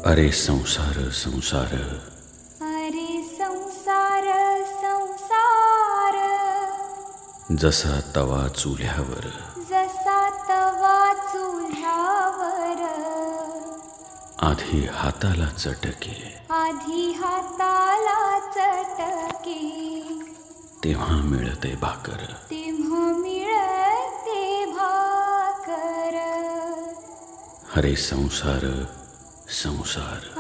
अरे संसार संसार, अरे संसार संसार, जसा तवा चुल्यावर, जसा तवा चुल्यावर, आधी हाताला चटके, आधी हाताला चटके, तेव्हा मिळते भाकर. तेव्हा मिळते भाकर. अरे संसार संसार.